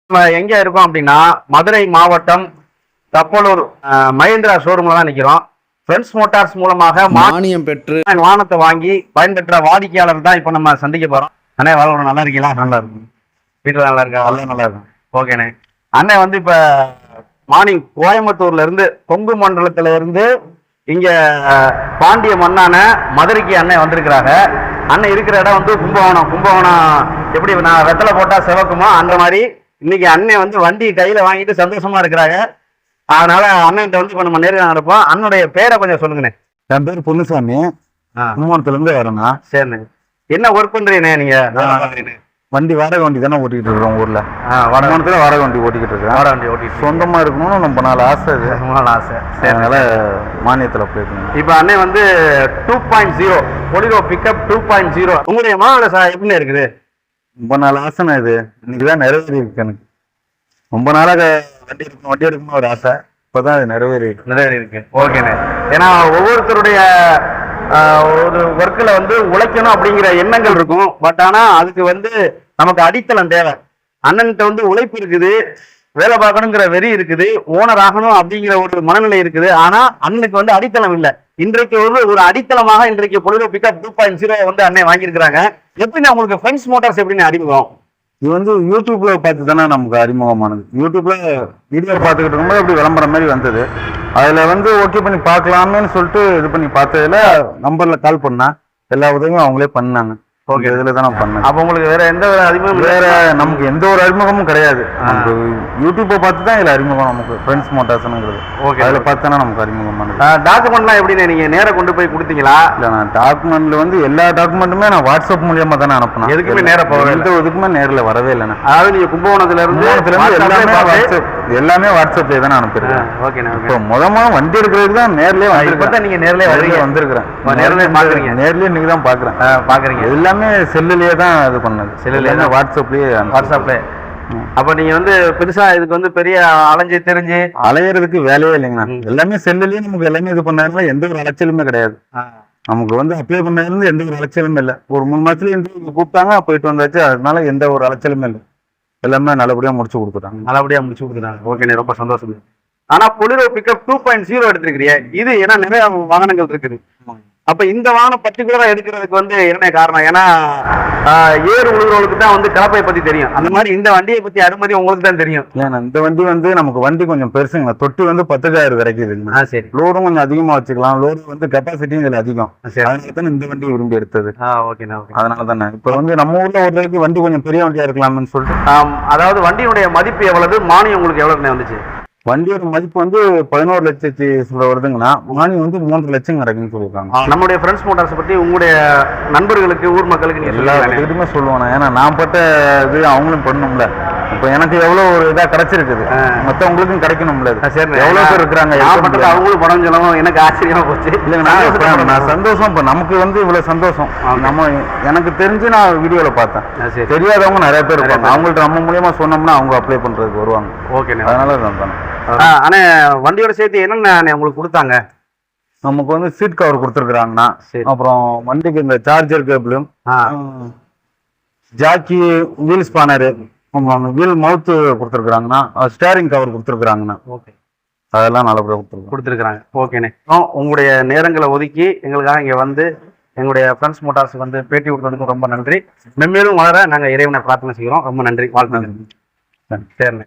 நம்ம எங்க இருக்கோம் அப்படின்னா மதுரை மாவட்டம் தப்பலூர் மஹிந்திரா ஷோரூம்ல தான் நிக்கிறோம். ஃப்ரெண்ட்ஸ் மோட்டார்ஸ் மூலமாக மானியம் பெற்று வாகனத்தை வாங்கி பயன்பெற்ற வாடிக்கையாளர் தான் இப்போ நம்ம சந்திக்க போறோம். அண்ணே வாழ்க்கை நல்லா இருக்கீங்களா? நல்லா இருக்கும். வீட்டுல நல்லா இருக்கா? எல்லாம் நல்லா இருக்கும். ஓகேண்ணே. அண்ணன் வந்து இப்ப மார்னிங் கோயம்புத்தூர்ல இருந்து கொங்கு மண்டலத்துல இருந்து இங்க பாண்டிய மண்ணான மதுரைக்கு அண்ணன் வந்திருக்கிறாங்க. அண்ணன் இருக்கிற இடம் வந்து கும்பகோணம். எப்படி நான் வெத்தலை போட்டா சிவக்குமோ அந்த மாதிரி இன்னைக்கு அண்ணன் வந்து வண்டி கையில வாங்கிட்டு சந்தோஷமா இருக்கிறாங்க. அதனால அண்ணன் வந்து இப்ப நம்ம நேரில் நடப்போம். அண்ணனுடைய பேரை கொஞ்சம் சொல்லுங்கண்ணே. என் பேர் பொன்னுசாமி, கும்பகோணத்துல இருந்து வரேண்ணா. சரிண்ணே. என்ன ஒர்க் பண்றீங்கண்ணே நீங்க? வண்டி வாடகை வண்டி தானே ஓட்டிக்கிட்டு இருக்கிறோம் ஊர்ல. வருமானத்துல வாடகை வண்டி ஓட்டிக்கிட்டு இருக்கேன். வாடகை வண்டி ஓட்டிட்டு சொந்தமா இருக்கணும்னு ரொம்ப நாள் ஆசை. ஆசை. அதனால மானியத்துல அப்ளை பண்ணி இப்ப அண்ணன் வந்து 2.0 பொலிரோ பிக்கப் 2.0 உங்களுடைய மாநில எப்படின்னு இருக்குது? ரொம்ப நாள் ஆசைண்ணா. இது இன்னைக்குதான் நிறைவேறி இருக்கு. எனக்கு ரொம்ப நாளாக வண்டி எடுக்கணும் ஒரு ஆசை. இப்பதான் அது நிறைவேறி இருக்கு. ஓகேண்ணே. ஏன்னா ஒவ்வொருத்தருடைய ஒரு ஒர்க்கில் வந்து உழைக்கணும் அப்படிங்கிற எண்ணங்கள் இருக்கும். பட் ஆனா அதுக்கு வந்து நமக்கு அடித்தளம் தேவை. அண்ணன்கிட்ட வந்து உழைப்பு இருக்குது, வேலை பார்க்கணுங்கிற வெறி இருக்குது, ஓனர் ஆகணும் அப்படிங்கிற ஒரு மனநிலை இருக்குது. ஆனா அண்ணனுக்கு வந்து அடித்தளம் இல்லை. இன்றைக்கு ஒரு அடித்தளமாக இன்றைக்கு பொலிரோ பிக்கப் 2.0 வந்து அண்ணன் வாங்கியிருக்கிறாங்க. எப்படின்னா உங்களுக்கு ஃப்ரெண்ட்ஸ் மோட்டார்ஸ் எப்படின்னு அறிமுகம்? இது வந்து யூடியூப்ல பார்த்து தானே நமக்கு அறிமுகமானது. யூடியூப்ல வீடியோ பார்த்துக்கிட்டு இருக்கும்போது அப்படி விளம்பரம் மாதிரி வந்தது. அதுல வந்து ஓகே பண்ணி பார்க்கலாமேன்னு சொல்லிட்டு இது பண்ணி பார்த்ததுல நம்பர்ல கால் பண்ணா எல்லா உதவியும் அவங்களே பண்ணாங்க. ஓகே, இதுல தான் நான் பண்ணேன். அப்போ உங்களுக்கு வேற எந்த அறிமுகம்? வேற நமக்கு எந்த ஒரு அறிமுகமும் கிடையாது. நமக்கு யூடியூப்பை பார்த்து தான் இதுல அறிமுகம். நமக்கு ஃப்ரெண்ட்ஸ் மோட்டார்ஸ்ங்கிறது. ஓகே, அதுல பார்த்தானா நமக்கு அறிமுகமானது. டாக்குமெண்ட்லாம் எப்படின்னு நீங்க நேர கொண்டு போய் கொடுத்தீங்களா? இல்ல, நான் டாக்குமெண்ட்ல வந்து எல்லா டாக்குமெண்ட்டுமே நான் வாட்ஸ்அப் மூலியமா தானே அனுப்பினேன். எதுக்குமே நேர போகவே இல்லை. எதுக்குமே நேரில் வரவே இல்லைண்ணா. அதாவது நீங்க கும்பகோணத்துல இருந்து எல்லாமே வாட்ஸ்அப்லேயே தானே அனுப்பிடுறேன். ஓகேண்ணா. இப்போ முதமா வண்டி எடுக்கிறதுக்கு தான் நேர்லயே வந்து நீங்க நேர்லயே வந்திருக்கிறேன். நேர்லயே பாக்குறீங்க. நேர்லயே இன்னைக்கு தான் பாக்குறேன். எல்லாமே செல்லுலயே தான் இது பண்ணது. செல்லுல வாட்ஸ்அப்லயே. அப்ப நீங்க வந்து பெருசா இதுக்கு வந்து பெரிய அலைஞ்சு தெரிஞ்சு அலையறதுக்கு வேலையே இல்லைங்கண்ணா. எல்லாமே செல்லுலயே நமக்கு எல்லாமே இது பண்ணாருன்னா எந்த ஒரு அலைச்சலுமே கிடையாது. நமக்கு வந்து அப்ளை பண்ணதுல எந்த ஒரு அலைச்சலுமே இல்லை. ஒரு 3 மாசத்துல இன்டர்வியூ கூப்பிட்டாங்க, போயிட்டு வந்தாச்சு. அதனால எந்த ஒரு அலைச்சலுமே இல்லை. எல்லாமே நல்லபடியா முடிச்சு கொடுத்துட்டாங்க. ஓகே, ரொம்ப சந்தோஷம். ஆனா பொலிரோ பிக்கப் 2.0 எடுத்திருக்கிறீங்க. இது ஏன்னா நிறைய வாகனங்கள் இருக்குது. அப்ப இந்த வாகனம் பர்டிகுலரா எடுக்கிறதுக்கு வந்து என்ன காரணம்? ஏன்னா ஏறு உழுவுறவங்களுக்கு தான் வந்து கலப்பையை பத்தி தெரியும். அந்த மாதிரி இந்த வண்டியை பத்தி அனுமதி உங்களுக்கு தான் தெரியும். ஏன்னா இந்த வண்டி வந்து நமக்கு வண்டி கொஞ்சம் பெருசுங்க. தொட்டி வந்து 10,000 கிடைக்குதுங்க. சரி, லோடும் கொஞ்சம் அதிகமா வச்சுக்கலாம். லோடு வந்து கெப்பாசிட்டியும் இதுல அதிகம். அதனால தான் இந்த வண்டி விரும்பி எடுத்தது. அதனால தானே இப்ப வந்து நம்ம ஊர்ல ஒரு வண்டி கொஞ்சம் பெரிய வண்டியா இருக்கலாம்னு சொல்லிட்டு. அதாவது வண்டியுடைய மதிப்பு எவ்வளவு, மானியம் உங்களுக்கு எவ்வளவு வந்துச்சு? வண்டியோட மதிப்பு வந்து 11 லட்சத்தி வருதுங்கன்னா மானியம் வந்து 3 லட்சம் கிடைக்குன்னு சொல்லியிருக்காங்க. நம்மளுடைய ஃப்ரெண்ட்ஸ் மோட்டார்ஸ் பத்தி உங்களுடைய நண்பர்களுக்கு, ஊர் மக்களுக்கு எல்லா இடத்துக்குமே சொல்லுவாங்க. ஏன்னா நான் பட்ட இது அவங்களும் பண்ணணும்ல. இப்ப எனக்கு எவ்வளவு ஒரு இதா கிடைச்சிருக்குது, மத்தவங்களுக்கும் கிடைக்கணும்ல. எவ்வளவு பேர் இருக்கிறாங்க, அவங்களும் பணம் சொல்லணும். எனக்கு ஆச்சரியமா போச்சு. இல்லைங்க, நான் சந்தோஷம். இப்ப நமக்கு வந்து இவ்வளவு சந்தோஷம். நம்ம எனக்கு தெரிஞ்சு நான் வீடியோல பார்த்தேன். தெரியாதவங்க நிறைய பேர் இருப்பாங்க. அவங்கள்ட்ட நம்ம மூலியமா சொன்னோம்னா அவங்க அப்ளை பண்றதுக்கு வருவாங்க. ஓகே, அதனால தான். ஆனா வண்டியோட சேர்த்து என்னென்ன உங்களுக்கு கொடுத்தாங்க? நமக்கு வந்து சீட் கவர் கொடுத்துருக்காங்கண்ணா. அப்புறம் வண்டிக்கு இந்த சார்ஜர் கேபிளும், ஜாக்கி, வீல் ஸ்பானரு, வீல் மவுத்து கொடுத்துருக்காங்கண்ணா. ஸ்டேரிங் கவர் கொடுத்துருக்காங்கண்ணா. ஓகே, அதெல்லாம் நல்லபடியாக கொடுத்துருக்காங்க. ஓகேண்ணே. உங்களுடைய நேரங்களை ஒதுக்கி எங்களுக்காக இங்க வந்து எங்களுடைய ஃப்ரெண்ட்ஸ் மோட்டார்ஸ் வந்து பேட்டி கொடுத்ததுக்கு ரொம்ப நன்றி. மென்மேலும் வளர நாங்கள் இறைவனை பிரார்த்தனை செய்கிறோம். ரொம்ப நன்றி. வாழ்த்துக்கள். சரிண்ணே.